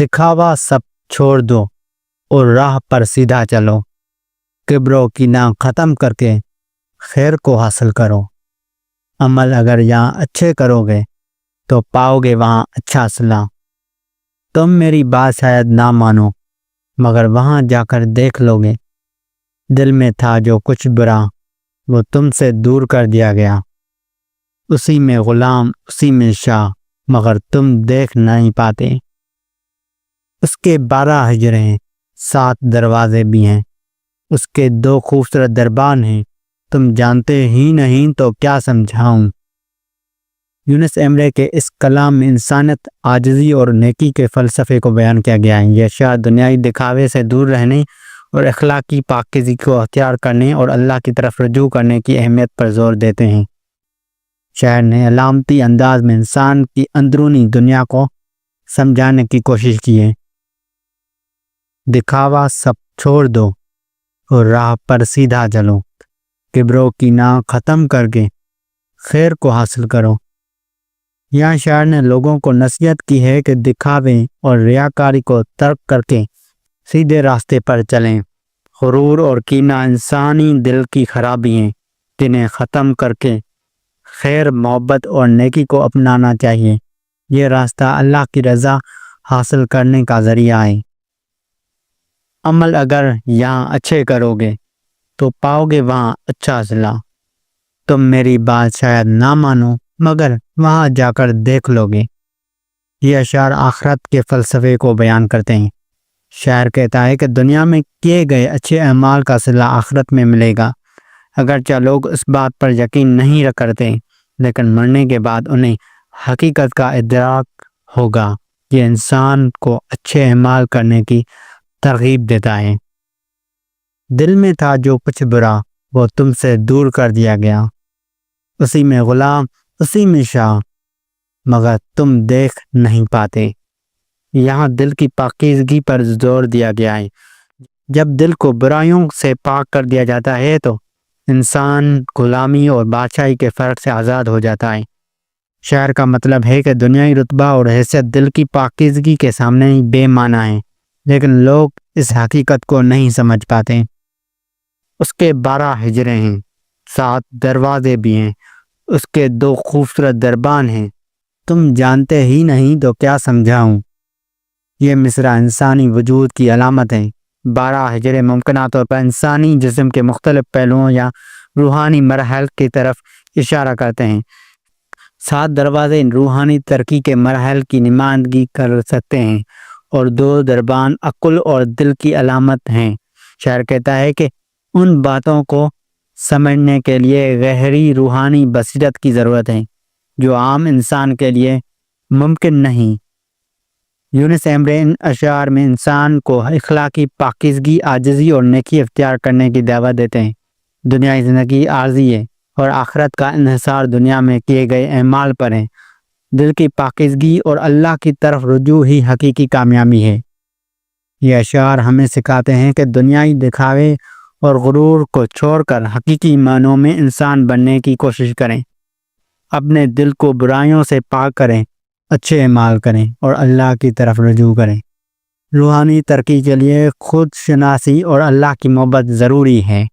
دکھاوا سب چھوڑ دو اور راہ پر سیدھا چلو، کبر و کینہ ختم کر کے خیر کو حاصل کرو۔ عمل اگر یہاں اچھے کرو گے تو پاؤ گے وہاں اچھا صلہ۔ تم میری بات شاید نہ مانو مگر وہاں جا کر دیکھ لو گے، دل میں تھا جو کچھ برا وہ تم سے دور کر دیا گیا۔ اسی میں غلام اسی میں شاہ مگر تم دیکھ نہیں پاتے۔ اس کے 12 حجرے ہیں، 7 دروازے بھی ہیں، اس کے 2 خوبصورت دربان ہیں، تم جانتے ہی نہیں تو کیا سمجھاؤں۔ یونس ایمرے کے اس کلام میں انسانیت، عاجزی اور نیکی کے فلسفے کو بیان کیا گیا ہے۔ یہ اشعار دنیائی دکھاوے سے دور رہنے اور اخلاقی پاکیزگی کو اختیار کرنے اور اللہ کی طرف رجوع کرنے کی اہمیت پر زور دیتے ہیں۔ شاعر نے علامتی انداز میں انسان کی اندرونی دنیا کو سمجھانے کی کوشش کی ہے۔ دکھاوا سب چھوڑ دو اور راہ پر سیدھا چلو، کبر و کینہ ختم کر کے خیر کو حاصل کرو۔ یہاں شاعر نے لوگوں کو نصیحت کی ہے کہ دکھاوے اور ریاکاری کو ترک کر کے سیدھے راستے پر چلیں۔ غرور اور کینہ انسانی دل کی خرابی ہیں جنہیں ختم کر کے خیر، محبت اور نیکی کو اپنانا چاہیے۔ یہ راستہ اللہ کی رضا حاصل کرنے کا ذریعہ ہے۔ عمل اگر یہاں اچھے کرو گے تو پاؤ گے وہاں اچھا صلہ۔ تم میری بات شاید نہ مانو مگر وہاں جا کر دیکھ لو گے۔ یہ اشعار آخرت کے فلسفے کو بیان کرتے ہیں۔ شاعر کہتا ہے کہ دنیا میں کیے گئے اچھے اعمال کا صلہ آخرت میں ملے گا۔ اگرچہ لوگ اس بات پر یقین نہیں کرتے لیکن مرنے کے بعد انہیں حقیقت کا ادراک ہوگا۔ یہ انسان کو اچھے اعمال کرنے کی ترغیب دیتا ہے۔ دل میں تھا جو کچھ برا وہ تم سے دور کر دیا گیا، اسی میں غلام اسی میں شاہ مگر تم دیکھ نہیں پاتے۔ یہاں دل کی پاکیزگی پر زور دیا گیا ہے۔ جب دل کو برائیوں سے پاک کر دیا جاتا ہے تو انسان غلامی اور بادشاہی کے فرق سے آزاد ہو جاتا ہے۔ شاعر کا مطلب ہے کہ دنیائی رتبہ اور حیثیت دل کی پاکیزگی کے سامنے بے معنی ہے، لیکن لوگ اس حقیقت کو نہیں سمجھ پاتے۔ اس کے 12 حجرے ہیں، 7 دروازے بھی ہیں، اس کے 2 خوبصورت دربان ہیں، تم جانتے ہی نہیں تو کیا سمجھاؤں۔ یہ مصرع انسانی وجود کی علامت ہے۔ 12 حجرے ممکنہ طور پر انسانی جسم کے مختلف پہلوؤں یا روحانی مراحل کی طرف اشارہ کرتے ہیں۔ 7 دروازے روحانی ترقی کے مراحل کی نمائندگی کر سکتے ہیں اور 2 دربان عقل اور دل کی علامت ہیں۔ شاعر کہتا ہے کہ ان باتوں کو سمجھنے کے لیے گہری روحانی بصیرت کی ضرورت ہے جو عام انسان کے لیے ممکن نہیں۔ یونس ایمرے ان اشعار میں انسان کو اخلاقی پاکیزگی، عاجزی اور نیکی اختیار کرنے کی دعوت دیتے ہیں۔ دنیائی زندگی عارضی ہے اور آخرت کا انحصار دنیا میں کیے گئے اعمال پر ہے۔ دل کی پاکیزگی اور اللہ کی طرف رجوع ہی حقیقی کامیابی ہے۔ یہ اشعار ہمیں سکھاتے ہیں کہ دنیائی دکھاوے اور غرور کو چھوڑ کر حقیقی معنوں میں انسان بننے کی کوشش کریں۔ اپنے دل کو برائیوں سے پاک کریں، اچھے اعمال کریں اور اللہ کی طرف رجوع کریں۔ روحانی ترقی کے لیے خود شناسی اور اللہ کی محبت ضروری ہے۔